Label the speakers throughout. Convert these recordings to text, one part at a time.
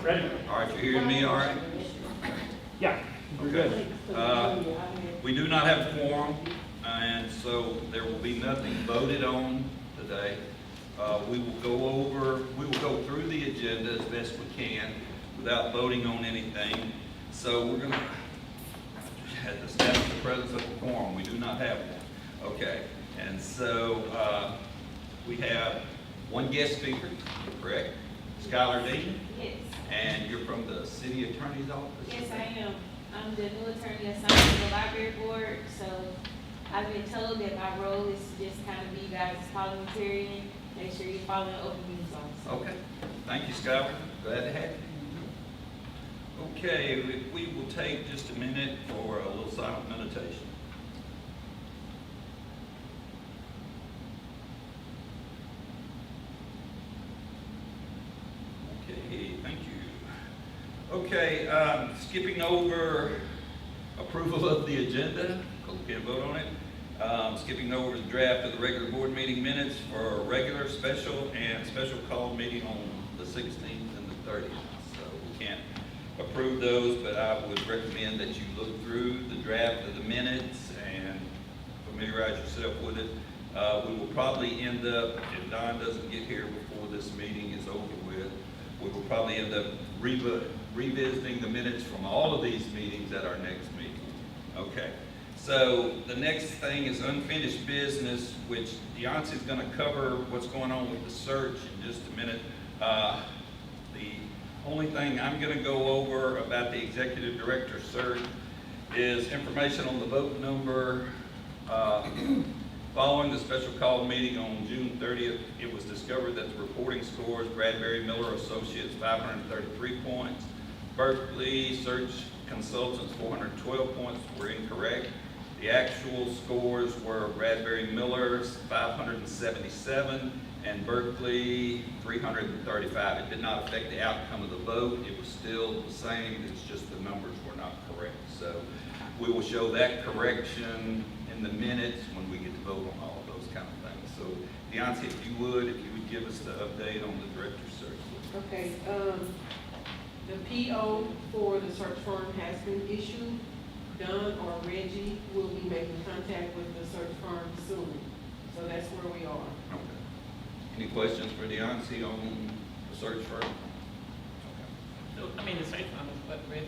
Speaker 1: Ready?
Speaker 2: All right, you hearing me all right?
Speaker 1: Yeah, we're good.
Speaker 2: We do not have a quorum, and so there will be nothing voted on today. We will go through the agenda as best we can without voting on anything. So we're gonna have to establish the presence of a quorum. We do not have one. Okay, and so we have one guest speaker, correct? Skylar Dean?
Speaker 3: Yes.
Speaker 2: And you're from the city attorney's office?
Speaker 3: Yes, I am. I'm the new attorney assigned to the library board, so I've been told that my role is to just kind of be you guys' parliamentarian, make sure you're following open meetings laws.
Speaker 2: Okay, thank you, Skylar. Glad to have you. Okay, we will take just a minute for a little silent meditation. Okay, thank you. Okay, skipping over approval of the agenda, because we can't vote on it. Skipping over the draft of the regular board meeting minutes for a regular, special, and special call meeting on the 16th and the 30th. So we can't approve those, but I would recommend that you look through the draft of the minutes and familiarize yourself with it. We will probably end up, if Don doesn't get here before this meeting is over with, we will probably end up revisiting the minutes from all of these meetings at our next meeting. Okay, so the next thing is unfinished business, which Deontay's going to cover what's going on with the search in just a minute. The only thing I'm going to go over about the executive director search is information on the vote number. Following the special call meeting on June 30th, it was discovered that the reporting scores, Bradbury Miller Associates 533 points, Berkeley Search Consultants 412 points were incorrect. The actual scores were Bradbury Miller's 577 and Berkeley 335. It did not affect the outcome of the vote. It was still the same, it's just the numbers were not correct. So we will show that correction in the minutes when we get to vote on all of those kind of things. So Deontay, if you would give us the update on the director's search.
Speaker 4: Okay, the PO for the search firm has been issued. Don or Reggie will be making contact with the search firm soon. So that's where we are.
Speaker 2: Okay. Any questions for Deontay on the search firm? Okay.
Speaker 5: So, I mean, the search firm is what, Red,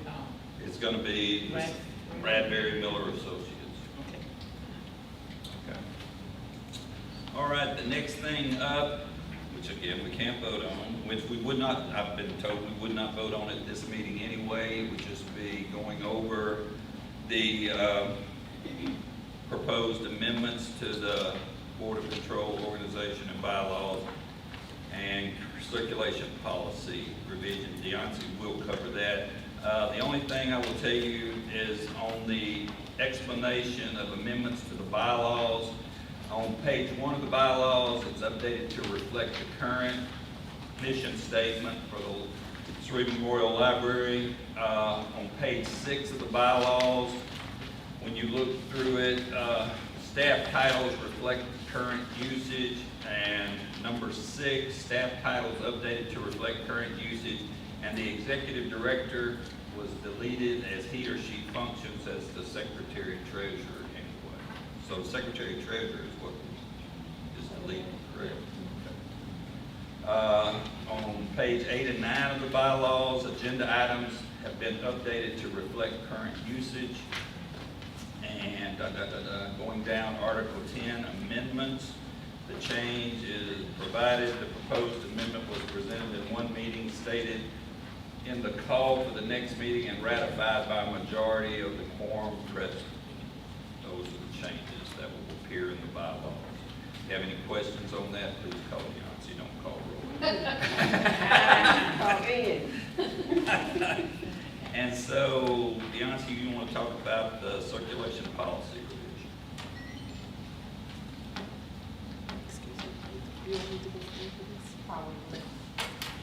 Speaker 2: It's going to be
Speaker 5: Brad-
Speaker 2: Bradbury Miller Associates.
Speaker 5: okay.
Speaker 2: Okay. All right, the next thing up, which again we can't vote on, which we would not, I've been told we would not vote on at this meeting anyway, it would just be going over the proposed amendments to the Board of Control organization and bylaws and circulation policy revision. Deontay will cover that. The only thing I will tell you is on the explanation of amendments to the bylaws. On page 1 of the bylaws, it's updated to reflect the current mission statement for the Shreve Memorial Library. On page 6 of the bylaws, when you look through it, staff titles reflect the current usage, and number 6, staff titles updated to reflect current usage, and the executive director was deleted as he or she functions as the secretary treasurer anyway. So secretary treasurer is what is deleted, correct? Okay. On page 8 and 9 of the bylaws, agenda items have been updated to reflect current usage. And going down, Article 10, amendments. The change is provided the proposed amendment was presented in one meeting, stated in the call for the next meeting, and ratified by a majority of the quorum present. Those are the changes that will appear in the bylaws. If you have any questions on that, please call Deontay, don't call Roy. And so, Deontay, you want to talk about the circulation policy revision?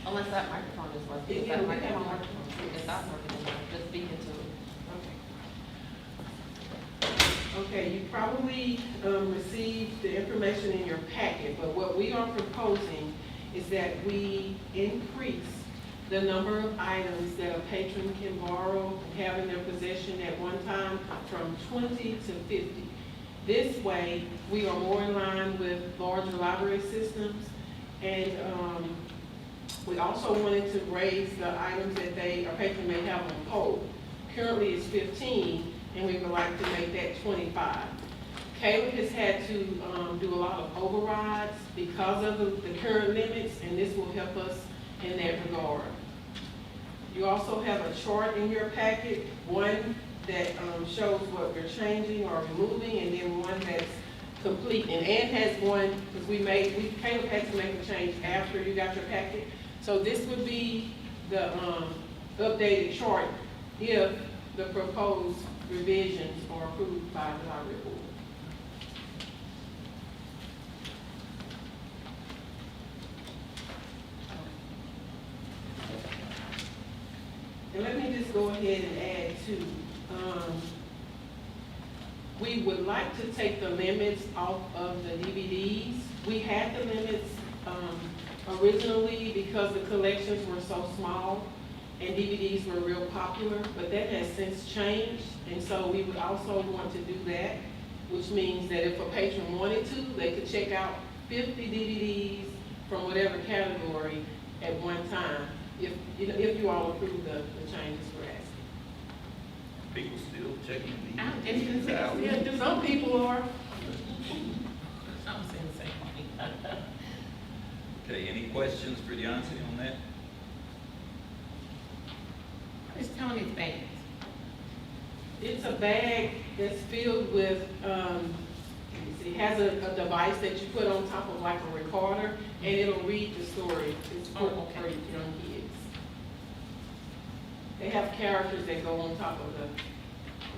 Speaker 6: Unless that microphone is working. Is
Speaker 4: Yeah,
Speaker 6: that
Speaker 4: we have a
Speaker 6: microphone
Speaker 4: microphone.
Speaker 6: working? It's not working, just speaking to it.
Speaker 4: Okay, you probably received the information in your packet, but what we are proposing is that we increase the number of items that a patron can borrow and have in their possession at one time from 20 to 50. This way, we are more in line with larger library systems, and we also wanted to raise the items that a patron may have on hold. Currently, it's 15, and we would like to make that 25. Caleb has had to do a lot of overrides because of the current limits, and this will help us in that regard. You also have a chart in your packet, one that shows what we're changing or removing, and then one that's complete. And Ann has one, because Caleb had to make a change after you got your packet. So this would be the updated chart if the proposed revisions are approved by the library board. And let me just go ahead and add too. We would like to take the limits off of the DVDs. We had the limits originally because the collections were so small and DVDs were real popular, but that has since changed. And so we would also want to do that, which means that if a patron wanted to, they could check out 50 DVDs from whatever category at one time, if you all approve the changes we're asking.
Speaker 2: People still checking these
Speaker 6: I'm just gonna say,
Speaker 2: out.
Speaker 6: yeah,
Speaker 4: Some people are.
Speaker 5: I'm saying the same thing.
Speaker 2: Okay, any questions for Deontay on that?
Speaker 6: It's Tony's bags.
Speaker 4: It's a bag that's filled with, it has a device that you put on top of like a recorder, and it'll read the story. It's for young kids. They have characters that go on top of the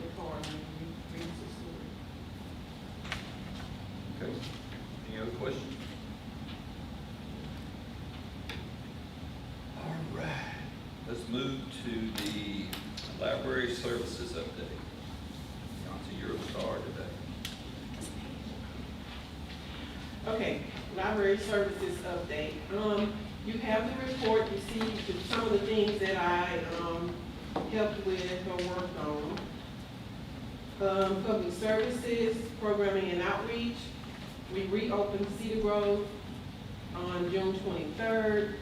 Speaker 4: recorder and reads the story.
Speaker 2: Okay. Any other questions? All right. Let's move to the library services update. Deontay, you're the star today.
Speaker 4: Okay, library services update. You have the report, you see some of the things that I helped with or worked on. Public services, programming and outreach. We reopened Cedar Grove on June 23rd.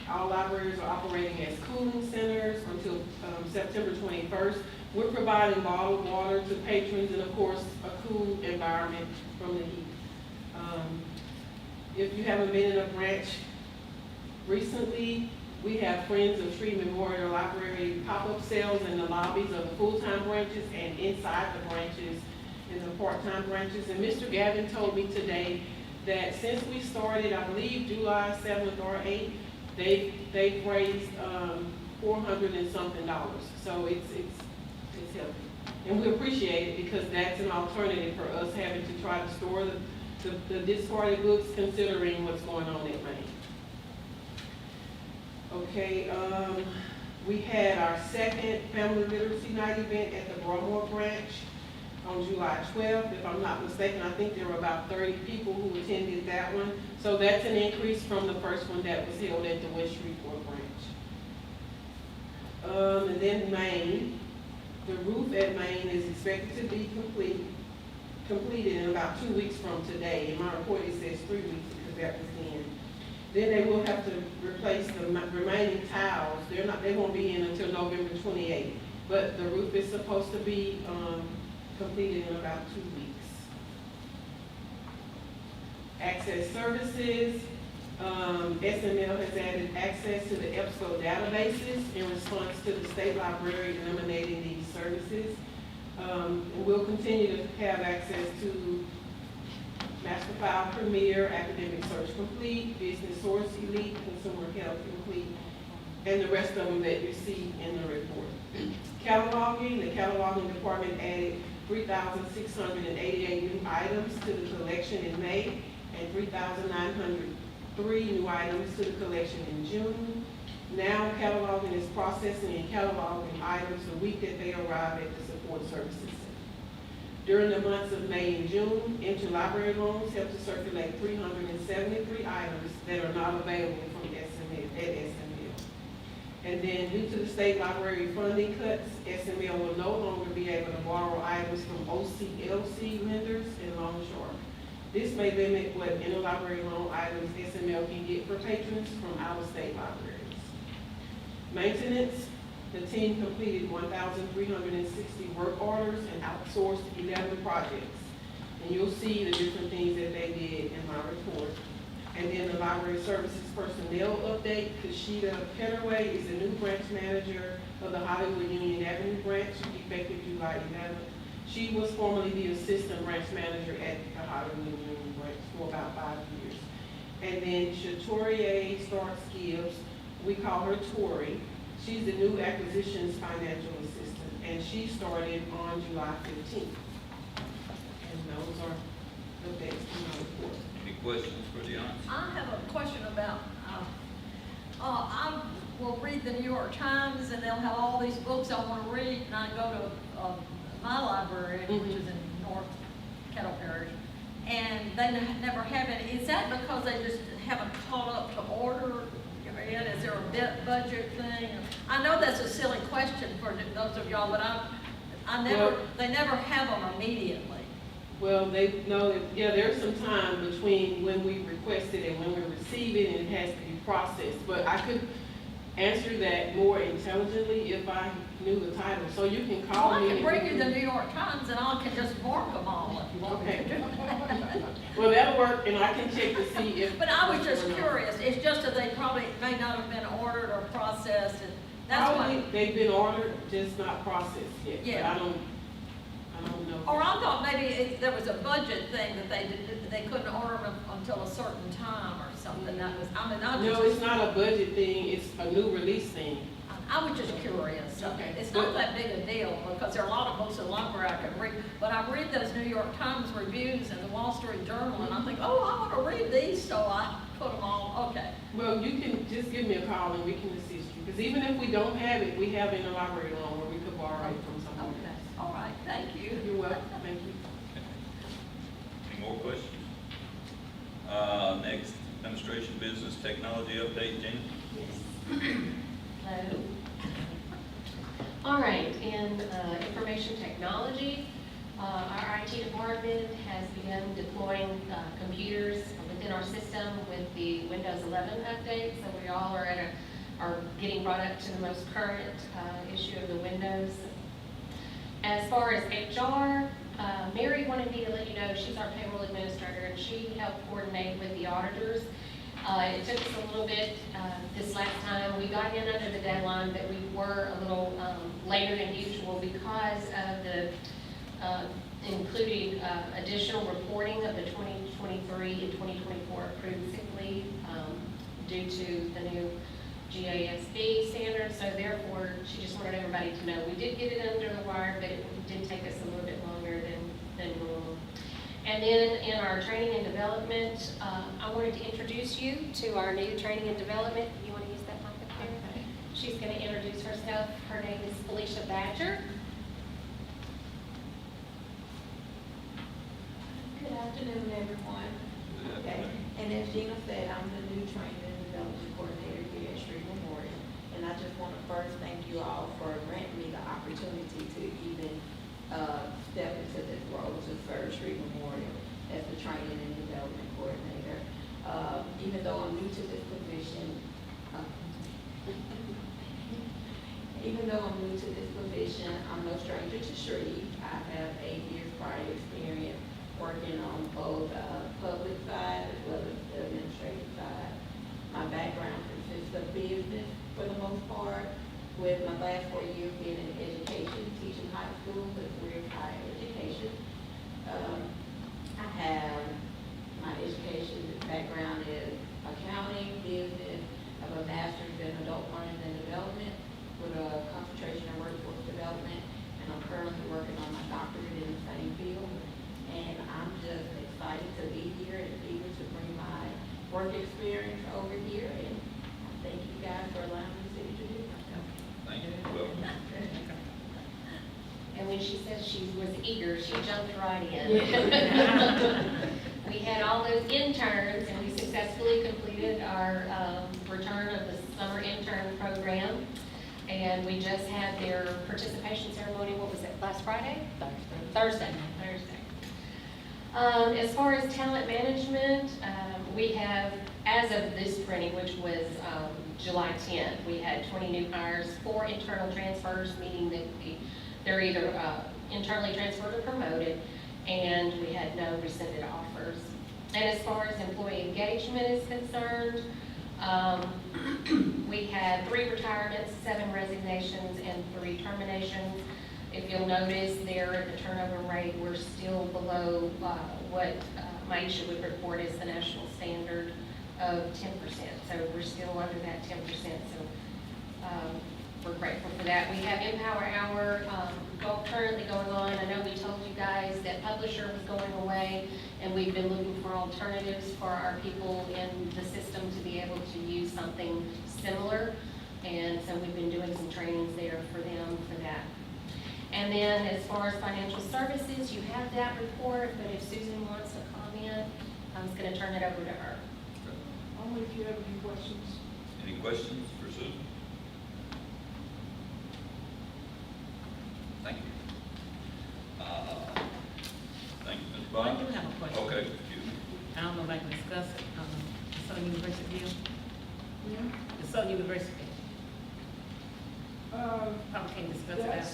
Speaker 4: All libraries are operating as cooling centers until September 21st. We're providing bottled water to patrons and, of course, a cool environment from the heat. If you haven't been in a branch recently, we have Friends of Shreve Memorial Library pop-up sales in the lobbies of the full-time branches and inside the branches, in the part-time branches. And Mr. Gavin told me today that since we started, I believe July 7th or 8th, they've raised $400 and something. So it's healthy. And we appreciate it because that's an alternative for us having to try to store the discarded books, considering what's going on at Maine. Okay, we had our second Family Literacy Night event at the Broadmoor branch on July 12th. If I'm not mistaken, I think there were about 30 people who attended that one. So that's an increase from the first one that was held at the West Shreveport branch. And then Maine, the roof at Maine is expected to be completed in about 2 weeks from today. In my report, it says 3 weeks because that was then. Then they will have to replace the remaining tiles. They won't be in until November 28th. But the roof is supposed to be completed in about 2 weeks. Access services. SML has added access to the EBSCO databases in response to the state library eliminating these services. And we'll continue to have access to Master File Premier, Academic Search Complete, Business Source Elite, Consumer Health Complete, and the rest of them that you see in the report. Cataloging, the cataloging department added 3,688 new items to the collection in May and 3,903 new items to the collection in June. Now cataloging is processing and cataloging items the week that they arrive at the support services center. During the months of May and June, interlibrary loans help to circulate 373 items that are not available from SML, at SML. And then due to the state library funding cuts, SML will no longer be able to borrow items from OCLC lenders in Long Shore. This may limit what interlibrary loan items SML can get for patrons from out-of-state libraries. Maintenance, the team completed 1,360 work orders and outsourced 11 projects. And you'll see the different things that they did in my report. And then the library services personnel update, Kashida Petterway is the new branch manager of the Hollywood Union Avenue branch, effective July 11th. She was formerly the assistant branch manager at the Hollywood Union branch for about 5 years. And then Shatoria Starks Gibbs, we call her Tori. She's the new acquisitions financial assistant, and she started on July 15th. And those are updates to my report.
Speaker 2: Any questions for Deanna?
Speaker 7: I have a question about, I will read the New York Times and they'll have all these books I want to read, and I go to my library, which is in North Kettle Parish, and they never have any. Is that because they just haven't caught up to order yet? Is there a budget thing? I know that's a silly question for those of y'all, but they never have them immediately.
Speaker 4: Well, they know that, yeah, there's some time between when we request it and when we receive it, and it has to be processed. But I could answer that more intelligently if I knew the title. So you can call
Speaker 7: Well,
Speaker 4: me.
Speaker 7: I can bring you the New York Times and I can just mark them all if you want me to do that.
Speaker 4: Well, that'll work, and I can check to see if.
Speaker 7: But I was just curious, it's just that they probably may not have been ordered or processed, and that's
Speaker 4: Probably
Speaker 7: why.
Speaker 4: they've been ordered, just not processed yet. But
Speaker 7: Yeah.
Speaker 4: I don't know.
Speaker 7: Or I thought maybe there was a budget thing that they couldn't order them until a certain time or something. That was,
Speaker 4: No, it's not a budget thing, it's a new release thing.
Speaker 7: I was just curious.
Speaker 4: Okay.
Speaker 7: It's not that big a deal, because there are a lot of books in the library I can read, but I read those New York Times reviews and the Wall Street Journal, and I think, oh, I want to read these, so I put them all, okay.
Speaker 4: Well, you can just give me a call and we can assist you, because even if we don't have it, we have in the library loan where we could borrow it from someone
Speaker 7: Okay,
Speaker 4: else.
Speaker 7: all right, thank you.
Speaker 4: You're welcome, thank you.
Speaker 2: Any more questions? Next, administration business technology update, Jean?
Speaker 8: Hello. All right, in information technology, our IT department has begun deploying computers within our system with the Windows 11 update. So we all are getting brought up to the most current issue of the Windows. As far as HR, Mary wanted me to let you know she's our payroll administrator, and she helped coordinate with the auditors. It took us a little bit this last time. We got in under the deadline, but we were a little later than usual because of the including additional reporting of the 2023 and 2024 approved sick leave due to the new GASB standards. So therefore, she just wanted everybody to know we did get it under the wire, but it did take us a little bit longer than normal. And then in our training and development, I wanted to introduce you to our new training and development. You want to use that mic up there?
Speaker 4: Okay.
Speaker 8: She's going to introduce herself. Her name is Felicia Badger.
Speaker 9: Good afternoon, everyone. Okay, and as Gina said, I'm the new training and development coordinator here at Shreve Memorial. And I just want to first thank you all for granting me the opportunity to even step into this role to serve Shreve Memorial as the training and development coordinator. Even though I'm new to this position, I'm no stranger to Shreve. I have 8 years prior experience working on both public side as well as the administrative side. My background consists of business for the most part, with my last 4 years being in education, teaching high school, but we're higher education. I have my education background is accounting, business. I have a master's in adult learning and development with a concentration in workforce development, and I'm currently working on my doctorate in the same field. And I'm just excited to be here and eager to bring my work experience over here, and thank you guys for allowing me to introduce myself.
Speaker 2: Thank you. Welcome.
Speaker 8: And when she says she was eager, she jumped right in. We had all those interns, and we successfully completed our return of the summer intern program. And we just had their participation ceremony, what was it, last Friday? Thursday. As far as talent management, we have, as of this printing, which was July 10th, we had 20 new hires, 4 internal transfers, meaning that they're either internally transferred or promoted, and we had no rescinded offers. And as far as employee engagement is concerned, we had 3 retirements, 7 resignations, and 3 terminations. If you'll notice there at the turnover rate, we're still below what Maisha would report as the national standard of 10%. So we're still under that 10%. So we're grateful for that. We have Empower Hour currently going on. I know we told you guys that Publisher was going away, and we've been looking for alternatives for our people in the system to be able to use something similar. And so we've been doing some trainings there for them for that. And then as far as financial services, you have that report, but if Susan wants to comment, I'm just going to turn it over to her.
Speaker 4: Only if you have any questions.
Speaker 2: Any questions for Susan? Thank you. Thank you, Ms.
Speaker 5: I
Speaker 2: Bond.
Speaker 5: do have a question.
Speaker 2: Okay, excuse me.
Speaker 5: I don't know if I can discuss it. The Southern University deal,
Speaker 4: Yeah.
Speaker 5: the Southern University, probably can't discuss it now.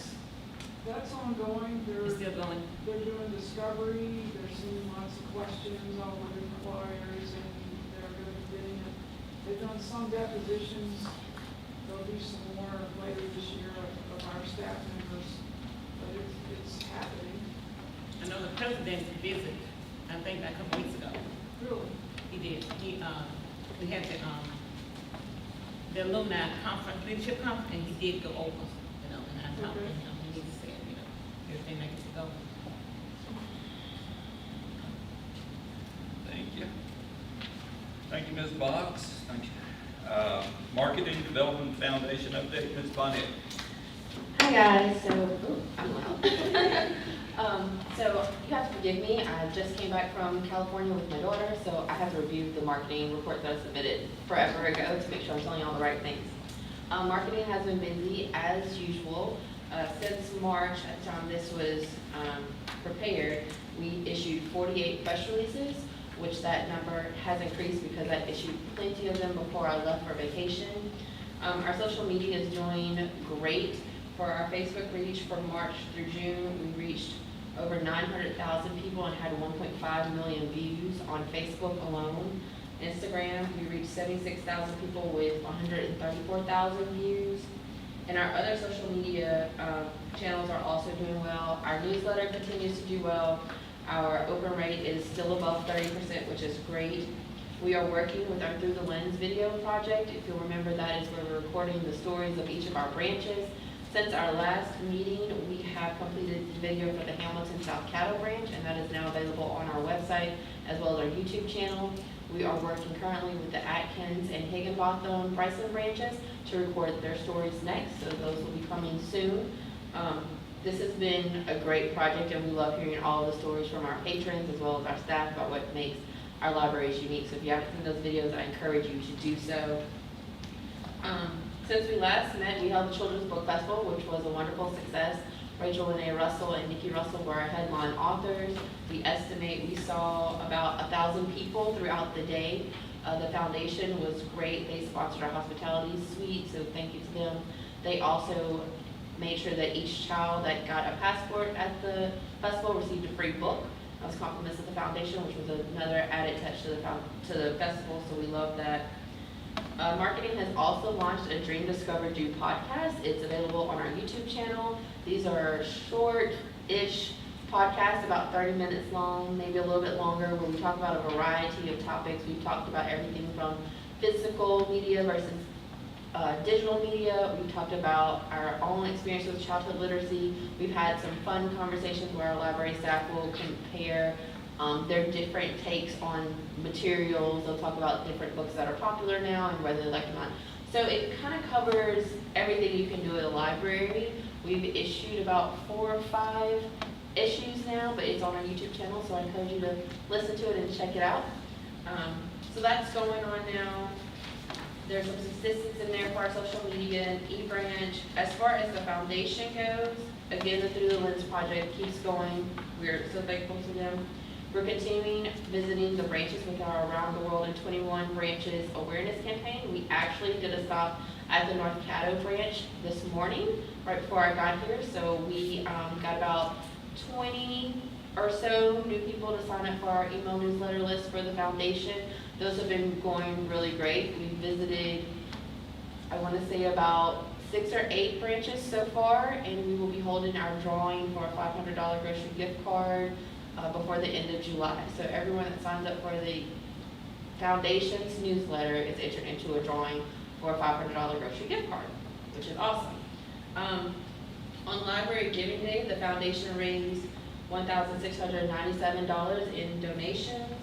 Speaker 4: That's ongoing.
Speaker 5: It's still going.
Speaker 4: They're doing discovery, they're seeing lots of questions on what it requires, and they're gonna be getting it. They've done some depositions, there'll be some more later this year of our staff members, but it's happening.
Speaker 5: I know the president visited, I think a couple weeks ago.
Speaker 4: Really?
Speaker 5: He did. We had the alumni conference, leadership conference, and he did go over, and I talked to him, and he said, everything that gets to go.
Speaker 2: Thank you. Thank you, Ms. Box. Thank you. Marketing Development Foundation update, Ms. Bonnet.
Speaker 10: Hi guys, so, I'm loud. So you have to forgive me, I just came back from California with my daughter, so I have to review the marketing report that I submitted forever ago to make sure I'm telling you all the right things. Marketing has been busy as usual. Since March, at the time this was prepared, we issued 48 press releases, which that number has increased because I issued plenty of them before I left for vacation. Our social media is doing great. For our Facebook reach from March through June, we reached over 900,000 people and had 1.5 million views on Facebook alone. Instagram, we reached 76,000 people with 134,000 views. And our other social media channels are also doing well. Our newsletter continues to do well. Our open rate is still above 30%, which is great. We are working with our Through the Lens video project. If you'll remember, that is where we're recording the stories of each of our branches. Since our last meeting, we have completed the video for the Hamilton South Cattle branch, and that is now available on our website as well as our YouTube channel. We are working currently with the Atkins and Higginbotham Bryson branches to record their stories next, so those will be coming soon. This has been a great project, and we love hearing all of the stories from our patrons as well as our staff about what makes our libraries unique. So if you haven't seen those videos, I encourage you to do so. Since we last met, we held the Children's Book Festival, which was a wonderful success. Rachel Renee Russell and Nikki Russell were our headline authors. We estimate we saw about 1,000 people throughout the day. The foundation was great. They sponsored our hospitality suite, so thank you to them. They also made sure that each child that got a passport at the festival received a free book. That was compliments of the foundation, which was another added touch to the festival, so we love that. Marketing has also launched a Dream Discover Do podcast. It's available on our YouTube channel. These are short-ish podcasts, about 30 minutes long, maybe a little bit longer, where we talk about a variety of topics. We've talked about everything from physical media versus digital media. We've talked about our own experience with childhood literacy. We've had some fun conversations where our library staff will compare their different takes on materials. They'll talk about different books that are popular now and whether they like them or not. So it kind of covers everything you can do at a library. We've issued about 4 or 5 issues now, but it's on our YouTube channel, so I encourage you to listen to it and check it out. So that's going on now. There's some statistics in there for our social media and e-branch. As far as the foundation goes, again, the Through the Lens project keeps going. We're so thankful to them. We're continuing visiting the branches with our Around the World in 21 Branches awareness campaign. We actually did a stop at the North Caddo branch this morning, right before I got here. So we got about 20 or so new people to sign up for our email newsletter list for the foundation. Those have been going really great. We visited, I want to say about 6 or 8 branches so far, and we will be holding our drawing for a $500 grocery gift card before the end of July. So everyone that signs up for the foundation's newsletter is entered into a drawing for a $500 grocery gift card, which is awesome. On Library Giving Day, the foundation raised $1,697 in donations.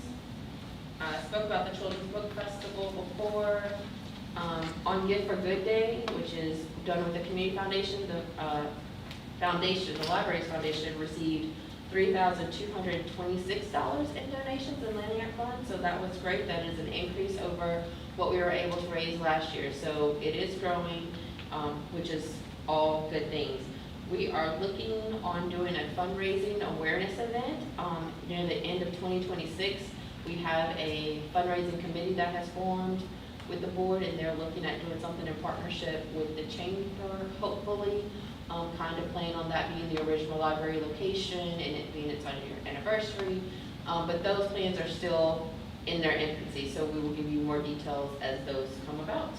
Speaker 10: I spoke about the Children's Book Festival before. On Gift for Good Day, which is done with the Community Foundation, the Library's Foundation received $3,226 in donations in Lanyard Fund, so that was great. That is an increase over what we were able to raise last year. So it is growing, which is all good things. We are looking on doing a fundraising awareness event near the end of 2026. We have a fundraising committee that has formed with the board, and they're looking at doing something in partnership with the chamber, hopefully, kind of playing on that being the original library location and it being its 100-year anniversary. But those plans are still in their infancy, so we will give you more details as those come about.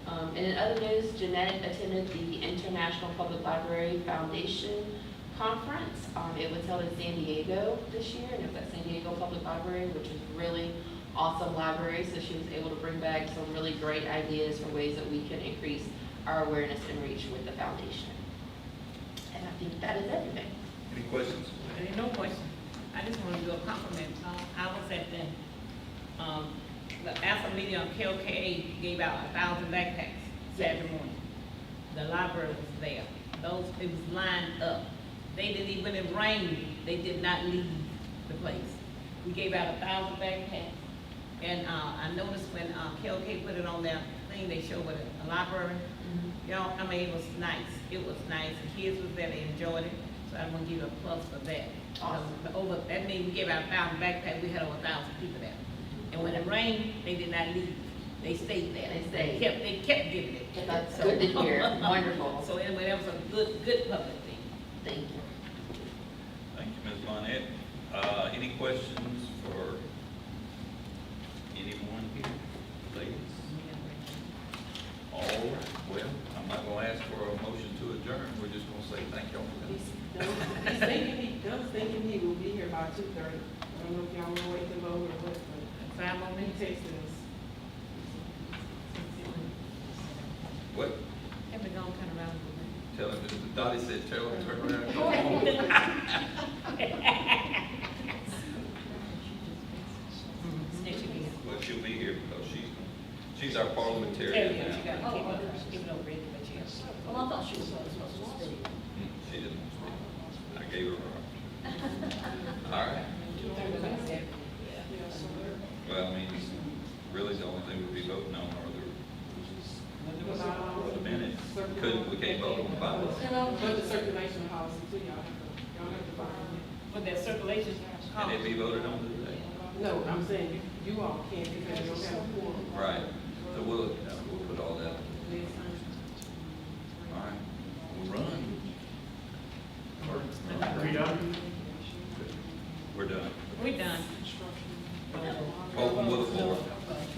Speaker 10: And in other news, Jeanette attended the International Public Library Foundation Conference. It was held in San Diego this year, and it was at San Diego Public Library, which is really awesome library, so she was able to bring back some really great ideas for ways that we can increase our awareness and reach with the foundation. And I think that is everything.
Speaker 2: Any questions?
Speaker 5: There ain't no question. I just want to do a compliment. I was at the Alpha meeting on KOKA gave out 1,000 backpacks Saturday morning. The library was there. It was lined up. They didn't even, when it rained, they did not leave the place. We gave out 1,000 backpacks. And I noticed when KOK put it on their thing, they showed what a library. Y'all, I mean, it was nice. It was nice. The kids was there, they enjoyed it. So I want to give you a plus for that.
Speaker 10: Awesome.
Speaker 5: That means we gave out 1,000 backpacks. We had over 1,000 people there. And when it rained, they did not leave. They stayed there.
Speaker 10: They stayed.
Speaker 5: They kept giving it.
Speaker 10: That's good to hear. Wonderful.
Speaker 5: So anyway, that was a good public thing.
Speaker 10: Thank you.
Speaker 2: Thank you, Ms. Bonnet. Any questions for anyone here, ladies? All right, well, I'm not gonna ask for a motion to adjourn. We're just gonna say thank y'all for coming.
Speaker 4: Doug's thinking he will be here by 2:30. I don't know if y'all want to wait to vote or what, but
Speaker 5: 5 more
Speaker 4: he
Speaker 5: minutes.
Speaker 4: texted us.
Speaker 2: What?
Speaker 5: Have we gone turn around?
Speaker 2: Tell him, Dottie said, tell him, turn around and go home.
Speaker 5: Snitch again.
Speaker 2: Well, she'll be here because she's our parliamentarian
Speaker 5: Yeah,
Speaker 2: now.
Speaker 5: she got to keep up, even though Reggie, but she has.
Speaker 7: Well, I thought she was supposed to speak.
Speaker 2: She didn't speak. I gave her her option. All right. Well, I mean, really the only thing we'll be voting on are the minutes. We can't vote on the bylaws.
Speaker 4: But the circulation policy too, y'all have to vote on
Speaker 5: But that circulation.
Speaker 2: Can it be voted on today?
Speaker 4: it. No, I'm saying you all can't because you don't have a quorum.
Speaker 2: Right. So we'll put all that.
Speaker 4: Next time.
Speaker 2: All right. We'll run.
Speaker 1: Are we done?
Speaker 2: We're done.
Speaker 5: We done.
Speaker 2: Open with the floor.